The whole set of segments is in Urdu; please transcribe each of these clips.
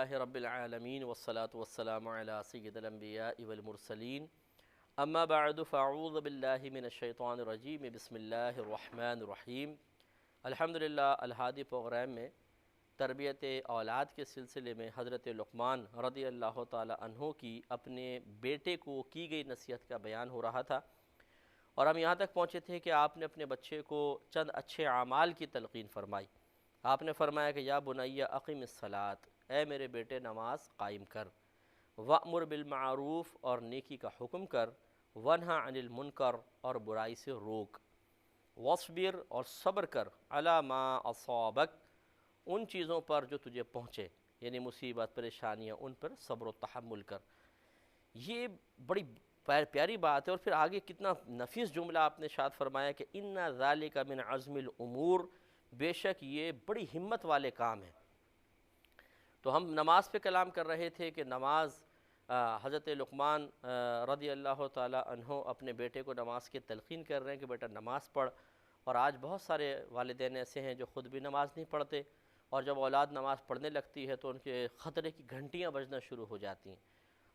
للہ رب العالمین والصلاة والسلام علی سید الانبیاء والمرسلین اما بعد فاعوذ باللہ من الشیطان الرجیم بسم اللہ الرحمن الرحیم۔ الحمدللہ الہادی پروگرام میں تربیت اولاد کے سلسلے میں حضرت لقمان رضی اللہ تعالی عنہ کی اپنے بیٹے کو کی گئی نصیحت کا بیان ہو رہا تھا، اور ہم یہاں تک پہنچے تھے کہ آپ نے اپنے بچے کو چند اچھے اعمال کی تلقین فرمائی۔ آپ نے فرمایا کہ یا بنی اقم الصلاۃ، اے میرے بیٹے نماز قائم کر، وأمر بالمعروف اور نیکی کا حکم کر، ونہا عن المنکر اور برائی سے روک، واصبر اور صبر کر، علی ما اصابک ان چیزوں پر جو تجھے پہنچے، یعنی مصیبت پریشانیاں، ان پر صبر و تحمل کر۔ یہ بڑی پیاری بات ہے، اور پھر آگے کتنا نفیس جملہ آپ نے ارشاد فرمایا کہ ان ذالک من عزم الامور، بے شک یہ بڑی ہمت والے کام ہیں۔ تو ہم نماز پہ کلام کر رہے تھے کہ نماز حضرت لقمان رضی اللہ تعالی عنہ اپنے بیٹے کو نماز کی تلقین کر رہے ہیں کہ بیٹا نماز پڑھ، اور آج بہت سارے والدین ایسے ہیں جو خود بھی نماز نہیں پڑھتے، اور جب اولاد نماز پڑھنے لگتی ہے تو ان کے خطرے کی گھنٹیاں بجنا شروع ہو جاتی ہیں۔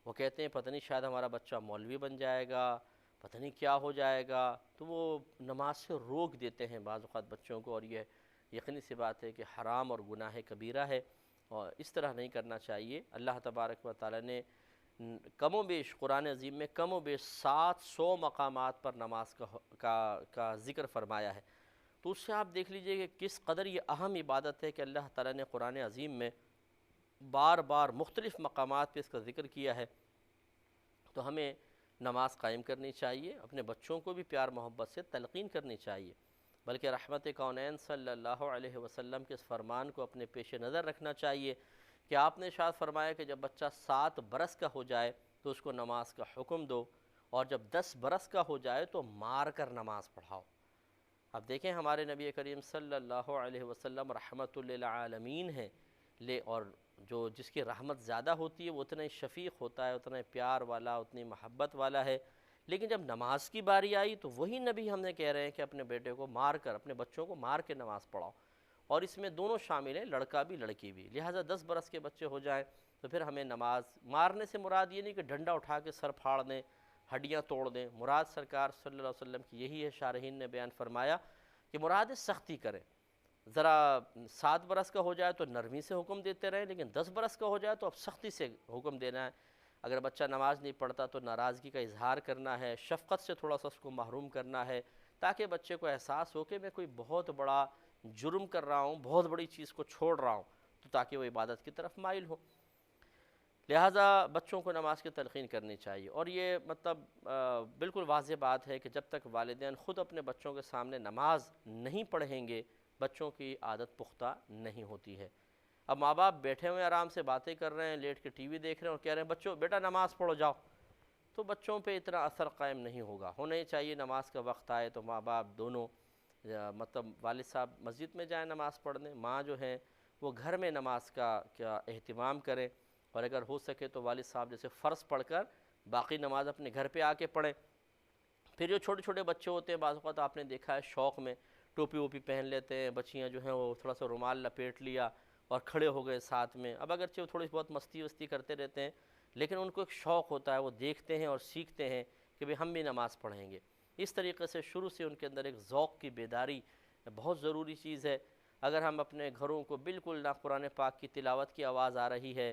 وہ کہتے ہیں پتہ نہیں شاید ہمارا بچہ مولوی بن جائے گا، پتہ نہیں کیا ہو جائے گا، تو وہ نماز سے روک دیتے ہیں بعض اوقات بچوں کو، اور یہ یقینی سی بات ہے کہ حرام اور گناہ کبیرہ ہے، اور اس طرح نہیں کرنا چاہیے۔ اللہ تبارک و تعالی نے کم و بیش قرآن عظیم میں کم و بیش 700 مقامات پر نماز کا ذکر فرمایا ہے، تو اس سے آپ دیکھ لیجئے کہ کس قدر یہ اہم عبادت ہے کہ اللہ تعالی نے قرآن عظیم میں بار بار مختلف مقامات پہ اس کا ذکر کیا ہے۔ تو ہمیں نماز قائم کرنی چاہیے، اپنے بچوں کو بھی پیار محبت سے تلقین کرنی چاہیے، بلکہ رحمت کونین صلی اللہ علیہ وسلم کے اس فرمان کو اپنے پیش نظر رکھنا چاہیے کہ آپ نے ارشاد فرمایا کہ جب بچہ 7 برس کا ہو جائے تو اس کو نماز کا حکم دو، اور جب 10 برس کا ہو جائے تو مار کر نماز پڑھاؤ۔ اب دیکھیں ہمارے نبی کریم صلی اللہ علیہ وسلم رحمت للعالمین ہیں، اور جس کی رحمت زیادہ ہوتی ہے وہ اتنا ہی شفیق ہوتا ہے، اتنا ہی پیار والا، اتنی محبت والا ہے، لیکن جب نماز کی باری آئی تو وہی نبی ہم نے کہہ رہے ہیں کہ اپنے بیٹے کو مار کر، اپنے بچوں کو مار کے نماز پڑھاؤ، اور اس میں دونوں شامل ہیں، لڑکا بھی لڑکی بھی۔ لہٰذا 10 برس کے بچے ہو جائیں تو پھر ہمیں نماز، مارنے سے مراد یہ نہیں کہ ڈنڈا اٹھا کے سر پھاڑ دیں، ہڈیاں توڑ دیں، مراد سرکار صلی اللہ علیہ وسلم کی یہی ہے، شارحین نے بیان فرمایا کہ مراد سختی کریں۔ ذرا 7 برس کا ہو جائے تو نرمی سے حکم دیتے رہیں، لیکن 10 برس کا ہو جائے تو اب سختی سے حکم دینا ہے۔ اگر بچہ نماز نہیں پڑھتا تو ناراضگی کا اظہار کرنا ہے، شفقت سے تھوڑا سا اس کو محروم کرنا ہے، تاکہ بچے کو احساس ہو کہ میں کوئی بہت بڑا جرم کر رہا ہوں، بہت بڑی چیز کو چھوڑ رہا ہوں، تو تاکہ وہ عبادت کی طرف مائل ہو۔ لہٰذا بچوں کو نماز کی تلقین کرنی چاہیے، اور یہ بالکل واضح بات ہے کہ جب تک والدین خود اپنے بچوں کے سامنے نماز نہیں پڑھیں گے، بچوں کی عادت پختہ نہیں ہوتی ہے۔ اب ماں باپ بیٹھے ہوئے آرام سے باتیں کر رہے ہیں، لیٹ کے ٹی وی دیکھ رہے ہیں، اور کہہ رہے ہیں بچوں بیٹا نماز پڑھو جاؤ، تو بچوں پہ اتنا اثر قائم نہیں ہوگا۔ ہونا ہی چاہیے نماز کا وقت آئے تو ماں باپ دونوں، والد صاحب مسجد میں جائیں نماز پڑھنے، ماں جو ہیں وہ گھر میں نماز کا اہتمام کریں، اور اگر ہو سکے تو والد صاحب جیسے فرض پڑھ کر باقی نماز اپنے گھر پہ آ کے پڑھیں۔ پھر جو چھوٹے چھوٹے بچے ہوتے ہیں، بعض اوقات آپ نے دیکھا ہے شوق میں ٹوپی ووپی پہن لیتے ہیں، بچیاں جو ہیں وہ تھوڑا سا رومال لپیٹ لیا اور کھڑے ہو گئے ساتھ میں۔ اب اگرچہ وہ تھوڑی بہت مستی وستی کرتے رہتے ہیں، لیکن ان کو ایک شوق ہوتا ہے، وہ دیکھتے ہیں اور سیکھتے ہیں کہ بھئی ہم بھی نماز پڑھیں گے۔ اس طریقے سے شروع سے ان کے اندر ایک ذوق کی بیداری بہت ضروری چیز ہے۔ اگر ہم اپنے گھروں کو بالکل نہ قرآن پاک کی تلاوت کی آواز آ رہی ہے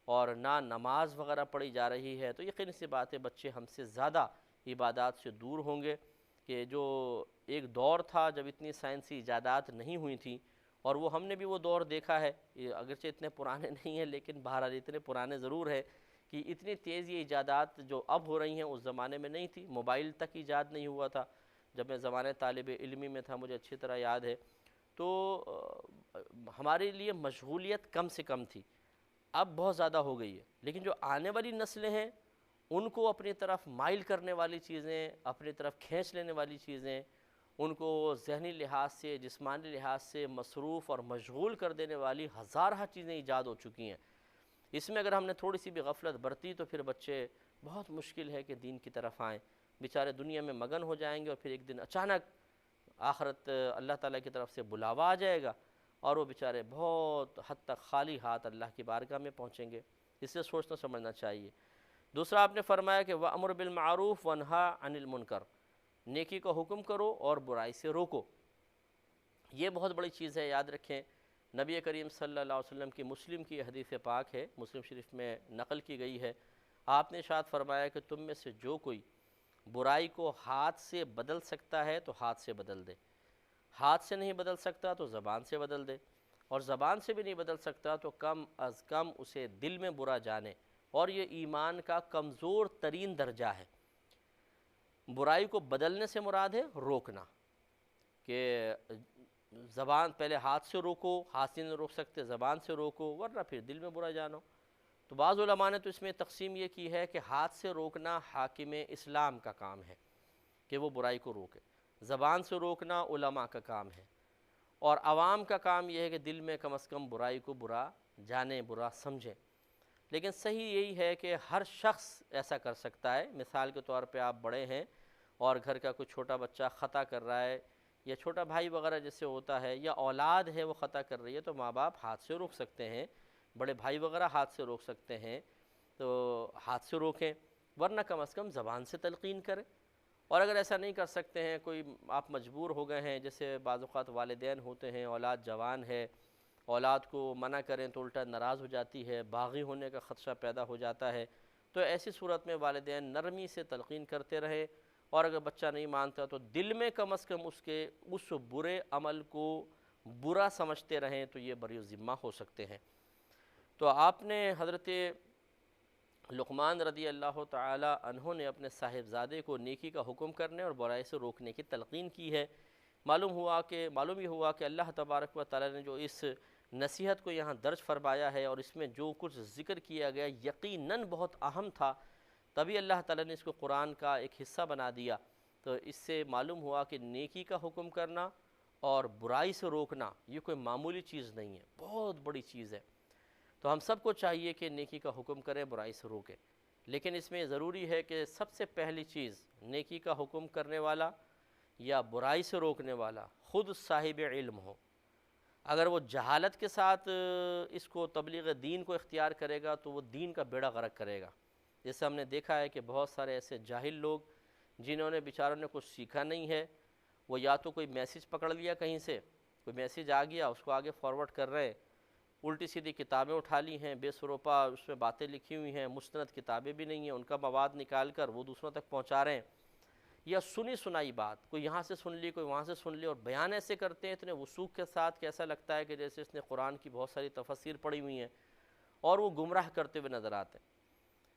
اور نہ نماز وغیرہ پڑھی جا رہی ہے، تو یقینی سی بات ہے بچے ہم سے زیادہ عبادات سے دور ہوں گے۔ کہ جو ایک دور تھا جب اتنی سائنسی ایجادات نہیں ہوئی تھیں، اور وہ ہم نے بھی وہ دور دیکھا ہے، اگرچہ اتنے پرانے نہیں ہیں لیکن بہرحال اتنے پرانے ضرور ہے کہ اتنی تیز یہ ایجادات جو اب ہو رہی ہیں اس زمانے میں نہیں تھی۔ موبائل تک ایجاد نہیں ہوا تھا جب میں زمانے طالب علمی میں تھا، مجھے اچھی طرح یاد ہے، تو ہمارے لیے مشغولیت کم سے کم تھی، اب بہت زیادہ ہو گئی ہے۔ لیکن جو آنے والی نسلیں ہیں ان کو اپنی طرف مائل کرنے والی چیزیں، اپنی طرف کھینچ لینے والی چیزیں، ان کو ذہنی لحاظ سے، جسمانی لحاظ سے مصروف اور مشغول کر دینے والی ہزارہ چیزیں ایجاد ہو چکی ہیں۔ اس میں اگر ہم نے تھوڑی سی بھی غفلت برتی تو پھر بچے بہت مشکل ہے کہ دین کی طرف آئیں، بیچارے دنیا میں مگن ہو جائیں گے، اور پھر ایک دن اچانک آخرت اللہ تعالیٰ کی طرف سے بلاوا آ جائے گا، اور وہ بیچارے بہت حد تک خالی ہاتھ اللہ کی بارگاہ میں پہنچیں گے، اس سے سوچنا سمجھنا چاہیے۔ دوسرا آپ نے فرمایا کہ وَأْمُرْ بِالْمَعْرُوفِ وَانْهَىٰ عَنِ الْمُنْكَرِ، نیکی کا حکم کرو اور برائی سے روکو۔ یہ بہت بڑی چیز ہے، یاد رکھیں نبی کریم صلی اللہ علیہ وسلم کی مسلم کی حدیث پاک ہے، مسلم شریف میں نقل کی گئی ہے، آپ نے ارشاد فرمایا کہ تم میں سے جو کوئی برائی کو ہاتھ سے بدل سکتا ہے تو ہاتھ سے بدل دے، ہاتھ سے نہیں بدل سکتا تو زبان سے بدل دے، اور زبان سے بھی نہیں بدل سکتا تو کم از کم اسے دل میں برا جانے، اور یہ ایمان کا کمزور ترین درجہ ہے۔ برائی کو بدلنے سے مراد ہے روکنا، کہ زبان پہلے ہاتھ سے روکو، ہاتھ سے نہیں روک سکتے زبان سے روکو، ورنہ پھر دل میں برا جانو۔ تو بعض علماء نے تو اس میں تقسیم یہ کی ہے کہ ہاتھ سے روکنا حاکم اسلام کا کام ہے کہ وہ برائی کو روکے، زبان سے روکنا علماء کا کام ہے، اور عوام کا کام یہ ہے کہ دل میں کم از کم برائی کو برا جانے، برا سمجھیں۔ لیکن صحیح یہی ہے کہ ہر شخص ایسا کر سکتا ہے۔ مثال کے طور پہ آپ بڑے ہیں اور گھر کا کوئی چھوٹا بچہ خطا کر رہا ہے، یا چھوٹا بھائی وغیرہ جیسے ہوتا ہے، یا اولاد ہے وہ خطا کر رہی ہے، تو ماں باپ ہاتھ سے روک سکتے ہیں، بڑے بھائی وغیرہ ہاتھ سے روک سکتے ہیں، تو ہاتھ سے روکیں، ورنہ کم از کم زبان سے تلقین کریں۔ اور اگر ایسا نہیں کر سکتے ہیں، کوئی آپ مجبور ہو گئے ہیں، جیسے بعض اوقات والدین ہوتے ہیں، اولاد جوان ہے، اولاد کو منع کریں تو الٹا ناراض ہو جاتی ہے، باغی ہونے کا خدشہ پیدا ہو جاتا ہے، تو ایسی صورت میں والدین نرمی سے تلقین کرتے رہیں، اور اگر بچہ نہیں مانتا تو دل میں کم از کم اس برے عمل کو برا سمجھتے رہیں، تو یہ بری ذمہ ہو سکتے ہیں۔ تو آپ نے حضرت لقمان رضی اللہ تعالی عنہ نے اپنے صاحبزادے کو نیکی کا حکم کرنے اور برائی سے روکنے کی تلقین کی ہے۔ معلوم یہ ہوا کہ اللہ تبارک و تعالی نے جو اس نصیحت کو یہاں درج فرمایا ہے، اور اس میں جو کچھ ذکر کیا گیا یقیناً بہت اہم تھا، تبھی اللہ تعالی نے اس کو قرآن کا ایک حصہ بنا دیا۔ تو اس سے معلوم ہوا کہ نیکی کا حکم کرنا اور برائی سے روکنا یہ کوئی معمولی چیز نہیں ہے، بہت بڑی چیز ہے۔ تو ہم سب کو چاہیے کہ نیکی کا حکم کریں، برائی سے روکیں، لیکن اس میں ضروری ہے کہ سب سے پہلی چیز نیکی کا حکم کرنے والا یا برائی سے روکنے والا خود صاحب علم ہو۔ اگر وہ جہالت کے ساتھ اس کو تبلیغ دین کو اختیار کرے گا تو وہ دین کا بیڑا غرق کرے گا۔ جیسے ہم نے دیکھا ہے کہ بہت سارے ایسے جاہل لوگ جنہوں نے بیچاروں نے کچھ سیکھا نہیں ہے، وہ یا تو کوئی میسیج پکڑ لیا کہیں سے، کوئی میسیج آ گیا اس کو آگے فارورڈ کر رہے ہیں، الٹی سیدھی کتابیں اٹھا لی ہیں بے سروپا، اس میں باتیں لکھی ہوئی ہیں، مستند کتابیں بھی نہیں ہیں، ان کا مواد نکال کر وہ دوسروں تک پہنچا رہے ہیں، یا سنی سنائی بات کوئی یہاں سے سن لی کوئی وہاں سے سن لی، اور بیان ایسے کرتے ہیں اتنے وثوق کے ساتھ کہ ایسا لگتا ہے کہ جیسے اس نے قرآن کی بہت ساری تفاسیر پڑھی ہوئی ہیں، اور وہ گمراہ کرتے ہوئے نظر آتے ہیں۔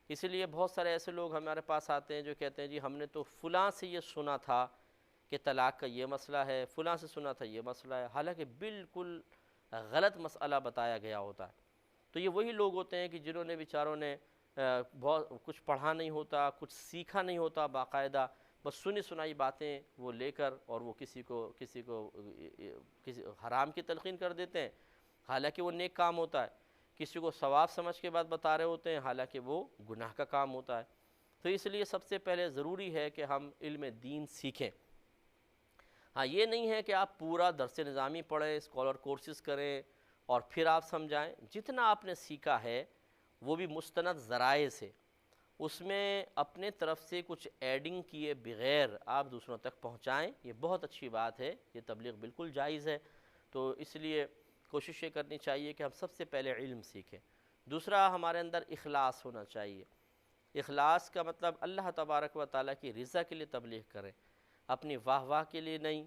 اسی لیے بہت سارے ایسے لوگ ہمارے پاس آتے ہیں جو کہتے ہیں جی ہم نے تو فلاں سے یہ سنا تھا کہ طلاق کا یہ مسئلہ ہے، فلاں سے سنا تھا یہ مسئلہ ہے، حالانکہ بالکل غلط مسئلہ بتایا گیا ہوتا ہے۔ تو یہ وہی لوگ ہوتے ہیں کہ جنہوں نے بیچاروں نے بہت کچھ پڑھا نہیں ہوتا، کچھ سیکھا نہیں ہوتا باقاعدہ، بس سنی سنائی باتیں وہ لے کر اور وہ کسی حرام کی تلقین کر دیتے ہیں، حالانکہ وہ نیک کام ہوتا ہے، کسی کو ثواب سمجھ کے بعد بتا رہے ہوتے ہیں، حالانکہ وہ گناہ کا کام ہوتا ہے۔ تو اس لیے سب سے پہلے ضروری ہے کہ ہم علم دین سیکھیں۔ ہاں یہ نہیں ہے کہ آپ پورا درس نظامی پڑھیں، اسکالر کورسز کریں اور پھر آپ سمجھائیں، جتنا آپ نے سیکھا ہے وہ بھی مستند ذرائع سے، اس میں اپنے طرف سے کچھ ایڈنگ کیے بغیر آپ دوسروں تک پہنچائیں، یہ بہت اچھی بات ہے، یہ تبلیغ بالکل جائز ہے۔ تو اس لیے کوشش یہ کرنی چاہیے کہ ہم سب سے پہلے علم سیکھیں۔ دوسرا ہمارے اندر اخلاص ہونا چاہیے۔ اخلاص کا مطلب اللہ تبارک و تعالیٰ کی رضا کے لیے تبلیغ کریں، اپنی واہ واہ کے لیے نہیں،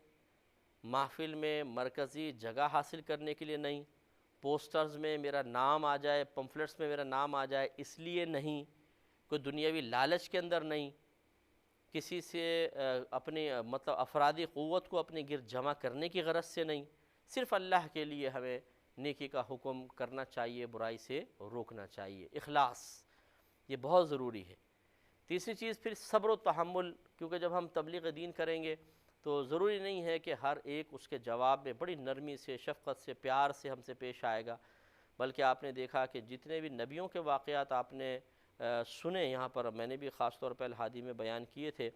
محفل میں مرکزی جگہ حاصل کرنے کے لیے نہیں، پوسٹرز میں میرا نام آ جائے، پمفلٹس میں میرا نام آ جائے اس لیے نہیں، کوئی دنیاوی لالچ کے اندر نہیں، کسی سے اپنی مطلب افرادی قوت کو اپنے گرد جمع کرنے کی غرض سے نہیں، صرف اللہ کے لیے ہمیں نیکی کا حکم کرنا چاہیے، برائی سے روکنا چاہیے۔ اخلاص یہ بہت ضروری ہے۔ تیسری چیز پھر صبر و تحمل، کیونکہ جب ہم تبلیغ دین کریں گے تو ضروری نہیں ہے کہ ہر ایک اس کے جواب میں بڑی نرمی سے، شفقت سے، پیار سے ہم سے پیش آئے گا، بلکہ آپ نے دیکھا کہ جتنے بھی نبیوں کے واقعات آپ نے سنے، یہاں پر میں نے بھی خاص طور پر الحادی میں بیان کیے تھے،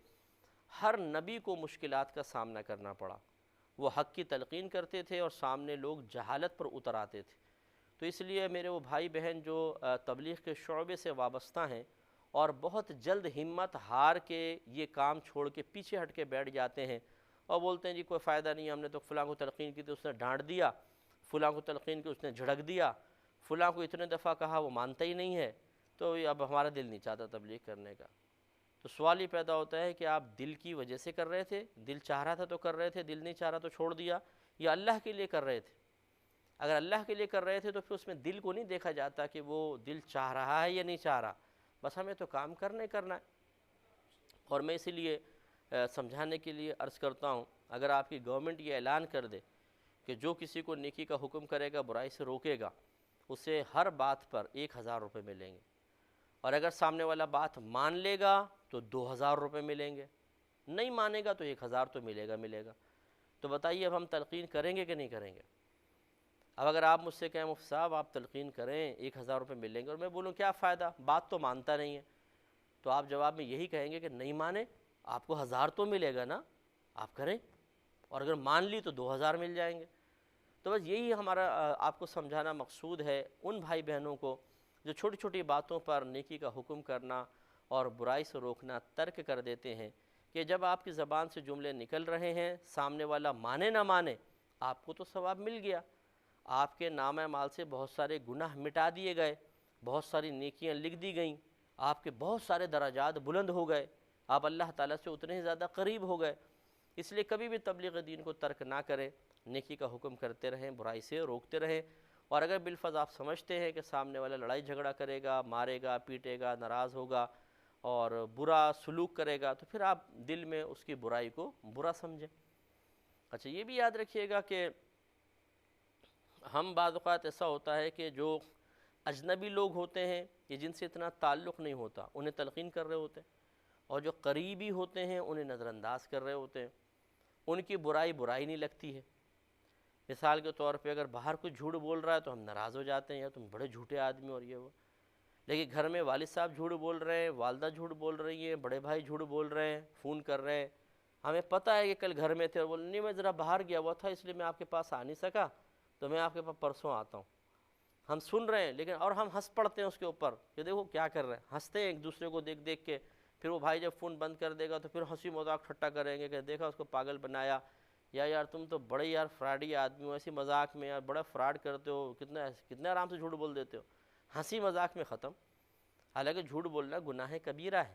ہر نبی کو مشکلات کا سامنا کرنا پڑا، وہ حق کی تلقین کرتے تھے اور سامنے لوگ جہالت پر اتر آتے تھے۔ تو اس لیے میرے وہ بھائی بہن جو تبلیغ کے شعبے سے وابستہ ہیں اور بہت جلد ہمت ہار کے یہ کام چھوڑ کے پیچھے ہٹ کے بیٹھ جاتے ہیں اور بولتے ہیں جی کوئی فائدہ نہیں، ہم نے تو فلاں کو تلقین کی تو اس نے ڈانٹ دیا، فلاں کو تلقین کی اس نے جھڑک دیا، فلاں کو اتنے دفعہ کہا وہ مانتا ہی نہیں ہے، تو اب ہمارا دل نہیں چاہتا تبلیغ کرنے کا۔ تو سوال یہ پیدا ہوتا ہے کہ آپ دل کی وجہ سے کر رہے تھے، دل چاہ رہا تھا تو کر رہے تھے، دل نہیں چاہ رہا تو چھوڑ دیا، یا اللہ کے لیے کر رہے تھے؟ اگر اللہ کے لیے کر رہے تھے تو پھر اس میں دل کو نہیں دیکھا جاتا کہ وہ دل چاہ رہا ہے یا نہیں چاہ رہا، بس ہمیں تو کام کرنا ہے۔ اور میں اسی لیے سمجھانے کے لیے عرض کرتا ہوں، اگر آپ کی گورنمنٹ یہ اعلان کر دے کہ جو کسی کو نیکی کا حکم کرے گا برائی سے روکے گا اسے ہر بات پر 1000 روپے ملیں گے، اور اگر سامنے والا بات مان لے گا تو 2000 روپے ملیں گے، نہیں مانے گا تو 1000 تو ملے گا۔ تو بتائیے اب ہم تلقین کریں گے کہ نہیں کریں گے؟ اب اگر آپ مجھ سے کہیں مفتی صاحب آپ تلقین کریں 1000 روپے ملیں گے، اور میں بولوں کیا فائدہ، بات تو مانتا نہیں ہے، تو آپ جواب میں یہی کہیں گے کہ نہیں مانے آپ کو 1000 تو ملے گا نا، آپ کریں، اور اگر مان لی تو 2000 مل جائیں گے۔ تو بس یہی ہمارا آپ کو سمجھانا مقصود ہے، ان بھائی بہنوں کو جو چھوٹی چھوٹی باتوں پر نیکی کا حکم کرنا اور برائی سے روکنا ترک کر دیتے ہیں، کہ جب آپ کی زبان سے جملے نکل رہے ہیں سامنے والا مانے نہ مانے آپ کو تو ثواب مل گیا، آپ کے نام اعمال سے بہت سارے گناہ مٹا دیے گئے، بہت ساری نیکیاں لکھ دی گئیں، آپ کے بہت سارے درجات بلند ہو گئے، آپ اللہ تعالیٰ سے اتنے ہی زیادہ قریب ہو گئے۔ اس لیے کبھی بھی تبلیغ دین کو ترک نہ کریں، نیکی کا حکم کرتے رہیں، برائی سے روکتے رہیں، اور اگر بالفرض آپ سمجھتے ہیں کہ سامنے والا لڑائی جھگڑا کرے گا، مارے گا، پیٹے گا، ناراض ہوگا اور برا سلوک کرے گا، تو پھر آپ دل میں اس کی برائی کو برا سمجھیں۔ اچھا یہ بھی یاد رکھیے گا کہ ہم بعض اوقات ایسا ہوتا ہے کہ جو اجنبی لوگ ہوتے ہیں کہ جن سے اتنا تعلق نہیں ہوتا انہیں تلقین کر رہے ہوتے ہیں، اور جو قریبی ہوتے ہیں انہیں نظر انداز کر رہے ہوتے ہیں، ان کی برائی نہیں لگتی ہے۔ مثال کے طور پہ اگر باہر کوئی جھوٹ بول رہا ہے تو ہم ناراض ہو جاتے ہیں، یا تم بڑے جھوٹے آدمی اور یہ وہ، لیکن گھر میں والد صاحب جھوٹ بول رہے ہیں، والدہ جھوٹ بول رہی ہیں، بڑے بھائی جھوٹ بول رہے ہیں، فون کر رہے ہیں، ہمیں پتہ ہے کہ کل گھر میں تھے اور بول نہیں میں ذرا باہر گیا ہوا تھا اس لیے میں آپ کے پاس آ نہیں سکا، تو میں آپ کے پاس پرسوں آتا ہوں۔ ہم سن رہے ہیں لیکن اور ہم ہنس پڑتے ہیں اس کے اوپر کہ دیکھو کیا کر رہے ہیں، ہنستے ہیں ایک دوسرے کو دیکھ دیکھ کے، پھر وہ بھائی جب فون بند کر دے گا تو پھر ہنسی مذاق ٹھٹا کریں گے کہ دیکھا اس کو پاگل بنایا، یا یار تم تو بڑے یار فراڈی آدمی ہو، ایسی مذاق میں یار بڑا فراڈ کرتے ہو، کتنے آرام سے جھوٹ بول دیتے ہو، ہنسی مذاق میں ختم۔ حالانکہ جھوٹ بولنا گناہ کبیرہ ہے،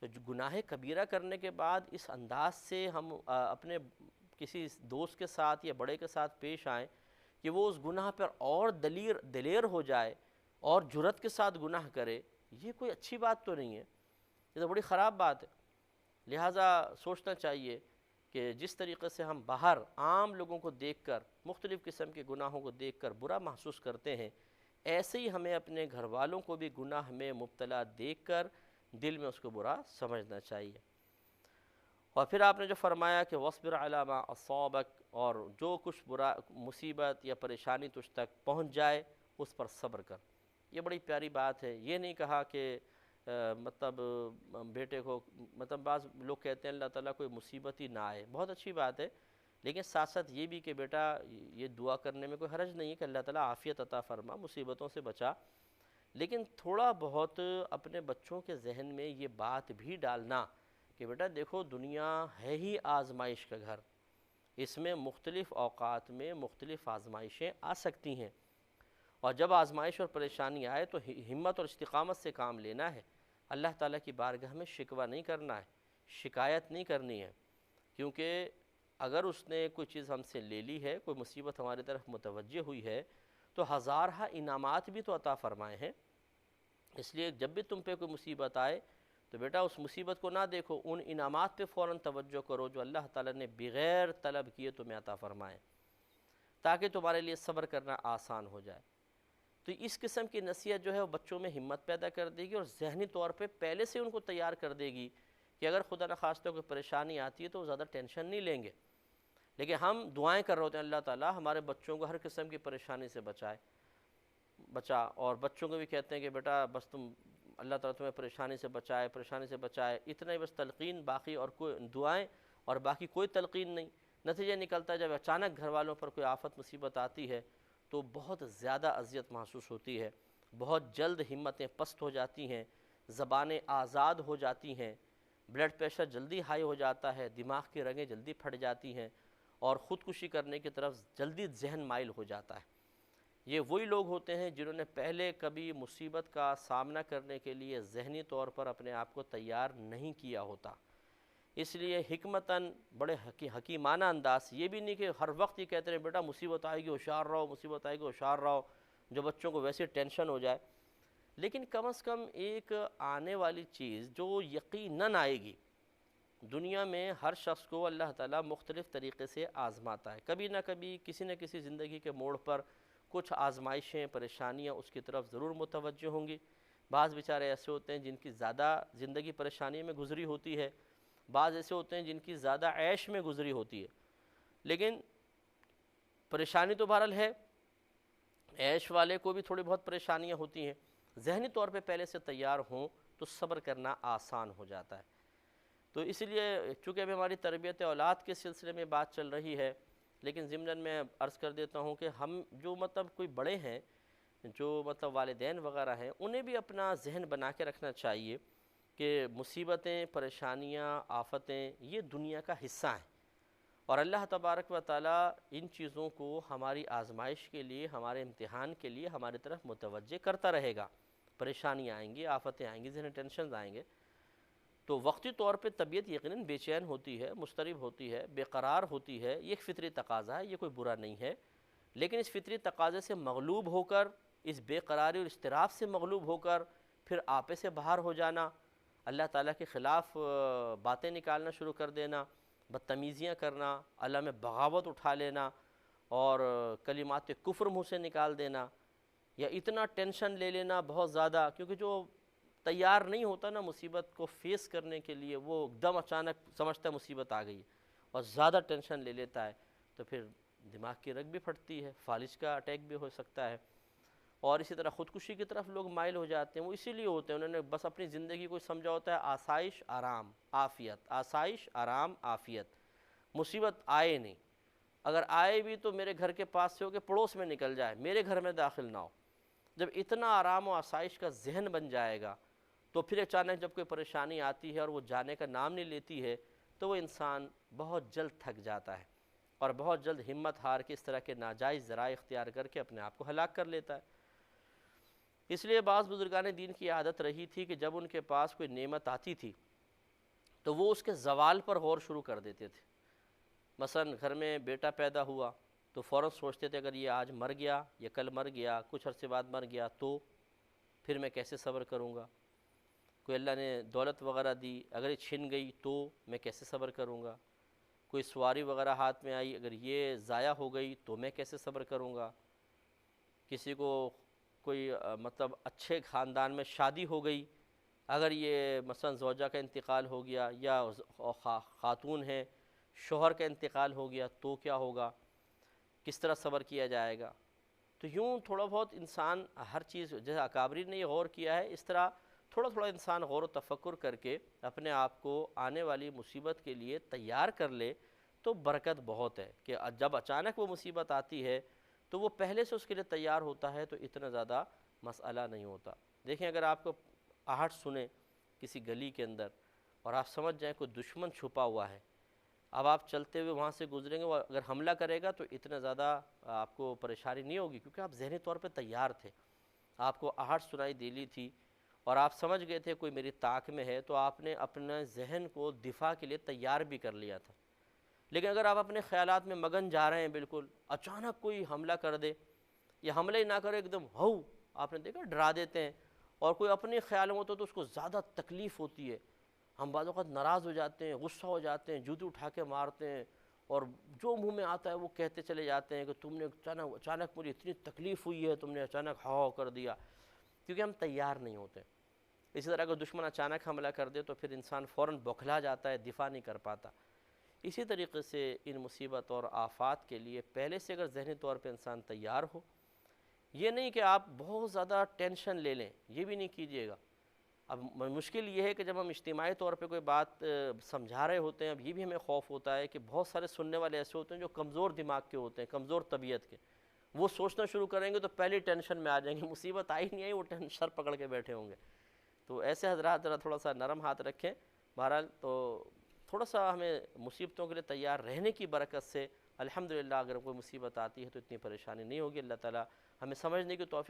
تو گناہ کبیرہ کرنے کے بعد اس انداز سے ہم اپنے کسی دوست کے ساتھ یا بڑے کے ساتھ پیش آئیں کہ وہ اس گناہ پر اور دلیر ہو جائے اور جرأت کے ساتھ گناہ کرے، یہ کوئی اچھی بات تو نہیں ہے، یہ تو بڑی خراب بات ہے۔ لہٰذا سوچنا چاہیے کہ جس طریقے سے ہم باہر عام لوگوں کو دیکھ کر مختلف قسم کے گناہوں کو دیکھ کر برا محسوس کرتے ہیں، ایسے ہی ہمیں اپنے گھر والوں کو بھی گناہ میں مبتلا دیکھ کر دل میں اس کو برا سمجھنا چاہیے۔ اور پھر آپ نے جو فرمایا کہ وَاصْبِرْ عَلَىٰ مَا أَصَابَكَ، اور جو کچھ برا مصیبت یا پریشانی تجھ تک پہنچ جائے اس پر صبر کر، یہ بڑی پیاری بات ہے۔ یہ نہیں کہا کہ مطلب بیٹے کو، مطلب بعض لوگ کہتے ہیں اللہ تعالیٰ کوئی مصیبت ہی نہ آئے، بہت اچھی بات ہے، لیکن ساتھ ساتھ یہ بھی کہ بیٹا یہ دعا کرنے میں کوئی حرج نہیں ہے کہ اللہ تعالیٰ عافیت عطا فرما، مصیبتوں سے بچا، لیکن تھوڑا بہت اپنے بچوں کے ذہن میں یہ بات بھی ڈالنا کہ بیٹا دیکھو دنیا ہے ہی آزمائش کا گھر، اس میں مختلف اوقات میں مختلف آزمائشیں آ سکتی ہیں، اور جب آزمائش اور پریشانی آئے تو ہمت اور استقامت سے کام لینا ہے، اللہ تعالیٰ کی بارگاہ میں شکوہ نہیں کرنا ہے، شکایت نہیں کرنی ہے، کیونکہ اگر اس نے کوئی چیز ہم سے لے لی ہے، کوئی مصیبت ہماری طرف متوجہ ہوئی ہے تو ہزارہ انعامات بھی تو عطا فرمائے ہیں، اس لیے جب بھی تم پہ کوئی مصیبت آئے تو بیٹا اس مصیبت کو نہ دیکھو، ان انعامات پہ فوراً توجہ کرو جو اللہ تعالیٰ نے بغیر طلب کیے تمہیں عطا فرمائے، تاکہ تمہارے لیے صبر کرنا آسان ہو جائے۔ تو اس قسم کی نصیحت جو ہے وہ بچوں میں ہمت پیدا کر دے گی اور ذہنی طور پہ پہلے سے ان کو تیار کر دے گی کہ اگر خدا نخواستہ کوئی پریشانی آتی ہے تو وہ زیادہ ٹینشن نہیں لیں گے۔ لیکن ہم دعائیں کر رہے ہوتے ہیں اللہ تعالیٰ ہمارے بچوں کو ہر قسم کی پریشانی سے بچا، اور بچوں کو بھی کہتے ہیں کہ بیٹا بس تم اللہ تعالیٰ تمہیں پریشانی سے بچائے، اتنا ہی بس تلقین، باقی اور کوئی دعائیں اور باقی کوئی تلقین نہیں۔ نتیجہ نکلتا ہے جب اچانک گھر والوں پر کوئی آفت مصیبت آتی ہے تو بہت زیادہ اذیت محسوس ہوتی ہے، بہت جلد ہمتیں پست ہو جاتی ہیں، زبانیں آزاد ہو جاتی ہیں، بلڈ پریشر جلدی ہائی ہو جاتا ہے، دماغ کی رگیں جلدی پھٹ جاتی ہیں اور خودکشی کرنے کی طرف جلدی ذہن مائل ہو جاتا ہے۔ یہ وہی لوگ ہوتے ہیں جنہوں نے پہلے کبھی مصیبت کا سامنا کرنے کے لیے ذہنی طور پر اپنے آپ کو تیار نہیں کیا ہوتا۔ اس لیے حکمتاً بڑے حکیمانہ انداز، یہ بھی نہیں کہ ہر وقت یہ کہتے ہیں بیٹا مصیبت آئے گی ہوشیار رہو، مصیبت آئے گی ہوشیار رہو، جو بچوں کو ویسے ٹینشن ہو جائے، لیکن کم از کم ایک آنے والی چیز جو یقیناً آئے گی۔ دنیا میں ہر شخص کو اللہ تعالیٰ مختلف طریقے سے آزماتا ہے، کبھی نہ کبھی کسی نہ کسی زندگی کے موڑ پر کچھ آزمائشیں پریشانیاں اس کی طرف ضرور متوجہ ہوں گی۔ بعض بیچارے ایسے ہوتے ہیں جن کی زیادہ زندگی پریشانی میں گزری ہوتی ہے، بعض ایسے ہوتے ہیں جن کی زیادہ عیش میں گزری ہوتی ہے، لیکن پریشانی تو بہرحال ہے، عیش والے کو بھی تھوڑی بہت پریشانیاں ہوتی ہیں۔ ذہنی طور پہ پہلے سے تیار ہوں تو صبر کرنا آسان ہو جاتا ہے۔ تو اس لیے چونکہ ابھی ہماری تربیت اولاد کے سلسلے میں بات چل رہی ہے، لیکن ضمناً میں عرض کر دیتا ہوں کہ ہم جو کوئی بڑے ہیں، جو والدین وغیرہ ہیں، انہیں بھی اپنا ذہن بنا کے رکھنا چاہیے کہ مصیبتیں، پریشانیاں، آفتیں یہ دنیا کا حصہ ہیں، اور اللہ تبارک و تعالیٰ ان چیزوں کو ہماری آزمائش کے لیے، ہمارے امتحان کے لیے ہماری طرف متوجہ کرتا رہے گا۔ پریشانیاں آئیں گی، آفتیں آئیں گی، ذہنی ٹینشنز آئیں گے، تو وقتی طور پہ طبیعت یقیناً بے چین ہوتی ہے، مضطرب ہوتی ہے، بے قرار ہوتی ہے، یہ ایک فطری تقاضا ہے، یہ کوئی برا نہیں ہے، لیکن اس فطری تقاضے سے مغلوب ہو کر، اس بے قراری اور اضطراب سے مغلوب ہو کر پھر آپے سے باہر ہو جانا، اللہ تعالیٰ کے خلاف باتیں نکالنا شروع کر دینا، بدتمیزیاں کرنا، اللہ میں بغاوت اٹھا لینا اور کلمات کفر منہ سے نکال دینا، یا اتنا ٹینشن لے لینا بہت زیادہ، کیونکہ جو تیار نہیں ہوتا نا مصیبت کو فیس کرنے کے لیے، وہ ایک دم اچانک سمجھتا ہے مصیبت آ گئی اور زیادہ ٹینشن لے لیتا ہے، تو پھر دماغ کی رگ بھی پھٹتی ہے، فالج کا اٹیک بھی ہو سکتا ہے، اور اسی طرح خودکشی کی طرف لوگ مائل ہو جاتے ہیں۔ وہ اسی لیے ہوتے ہیں، انہوں نے بس اپنی زندگی کو سمجھا ہوتا ہے آسائش آرام عافیت، آسائش آرام عافیت، مصیبت آئے نہیں، اگر آئے بھی تو میرے گھر کے پاس سے ہو کے پڑوس میں نکل جائے، میرے گھر میں داخل نہ ہو۔ جب اتنا آرام و آسائش کا ذہن بن جائے گا تو پھر اچانک جب کوئی پریشانی آتی ہے اور وہ جانے کا نام نہیں لیتی ہے تو وہ انسان بہت جلد تھک جاتا ہے اور بہت جلد ہمت ہار کے اس طرح کے ناجائز ذرائع اختیار کر کے اپنے آپ کو ہلاک کر لیتا ہے۔ اس لیے بعض بزرگان دین کی عادت رہی تھی کہ جب ان کے پاس کوئی نعمت آتی تھی تو وہ اس کے زوال پر غور شروع کر دیتے تھے۔ مثلا گھر میں بیٹا پیدا ہوا تو فوراً سوچتے تھے اگر یہ آج مر گیا یا کل مر گیا، کچھ عرصے بعد مر گیا تو پھر میں کیسے صبر کروں گا؟ کوئی اللہ نے دولت وغیرہ دی، اگر یہ چھن گئی تو میں کیسے صبر کروں گا؟ کوئی سواری وغیرہ ہاتھ میں آئی، اگر یہ ضائع ہو گئی تو میں کیسے صبر کروں گا؟ کسی کو کوئی اچھے خاندان میں شادی ہو گئی، اگر یہ مثلا زوجہ کا انتقال ہو گیا یا خاتون ہے شوہر کا انتقال ہو گیا تو کیا ہوگا؟ کس طرح صبر کیا جائے گا؟ تو یوں تھوڑا بہت انسان ہر چیز، جیسے اکابرین نے یہ غور کیا ہے، اس طرح تھوڑا تھوڑا انسان غور و تفکر کر کے اپنے آپ کو آنے والی مصیبت کے لیے تیار کر لے تو برکت بہت ہے، کہ جب اچانک وہ مصیبت آتی ہے تو وہ پہلے سے اس کے لیے تیار ہوتا ہے تو اتنا زیادہ مسئلہ نہیں ہوتا۔ دیکھیں اگر آپ کو آہٹ سنیں کسی گلی کے اندر اور آپ سمجھ جائیں کوئی دشمن چھپا ہوا ہے، اب آپ چلتے ہوئے وہاں سے گزریں گے، وہ اگر حملہ کرے گا تو اتنا زیادہ آپ کو پریشانی نہیں ہوگی، کیونکہ آپ ذہنی طور پہ تیار تھے، آپ کو آہٹ سنائی دے لی تھی اور آپ سمجھ گئے تھے کوئی میری طاق میں ہے، تو آپ نے اپنے ذہن کو دفاع کے لیے تیار بھی کر لیا تھا۔ لیکن اگر آپ اپنے خیالات میں مگن جا رہے ہیں، بالکل اچانک کوئی حملہ کر دے یا حملہ ہی نہ کرے، ایک دم ہو، آپ نے دیکھا ڈرا دیتے ہیں، اور کوئی اپنے خیال میں ہوتا تو اس کو زیادہ تکلیف ہوتی ہے، ہم بعض اوقات ناراض ہو جاتے ہیں، غصہ ہو جاتے ہیں، جوتے اٹھا کے مارتے ہیں اور جو منہ میں آتا ہے وہ کہتے چلے جاتے ہیں کہ تم نے اچانک مجھے اتنی تکلیف ہوئی ہے، تم نے اچانک ہاؤ کر دیا، کیونکہ ہم تیار نہیں ہوتے۔ اسی طرح اگر دشمن اچانک حملہ کر دے تو پھر انسان فوراً بوکھلا جاتا ہے، دفاع نہیں کر پاتا۔ اسی طریقے سے ان مصیبت اور آفات کے لیے پہلے سے اگر ذہنی طور پہ انسان تیار ہو، یہ نہیں کہ آپ بہت زیادہ ٹینشن لے لیں، یہ بھی نہیں کیجیے گا اب مشکل یہ ہے کہ جب ہم اجتماعی طور پہ کوئی بات سمجھا رہے ہوتے ہیں، اب یہ بھی ہمیں خوف ہوتا ہے کہ بہت سارے سننے والے ایسے ہوتے ہیں جو کمزور دماغ کے ہوتے ہیں، کمزور طبیعت کے، وہ سوچنا شروع کریں گے تو پہلی ٹینشن میں آ جائیں گے، مصیبت آئی نہیں آئی وہ سر پکڑ کے بیٹھے ہوں گے۔ تو ایسے حضرات ذرا تھوڑا سا نرم ہاتھ رکھیں۔ بہرحال تو تھوڑا سا ہمیں مصیبتوں کے لیے تیار رہنے کی برکت سے الحمدللہ اگر کوئی مصیبت آتی ہے تو اتنی پریشانی نہیں ہوگی۔ اللہ تعالیٰ ہمیں سمجھنے کی توفیق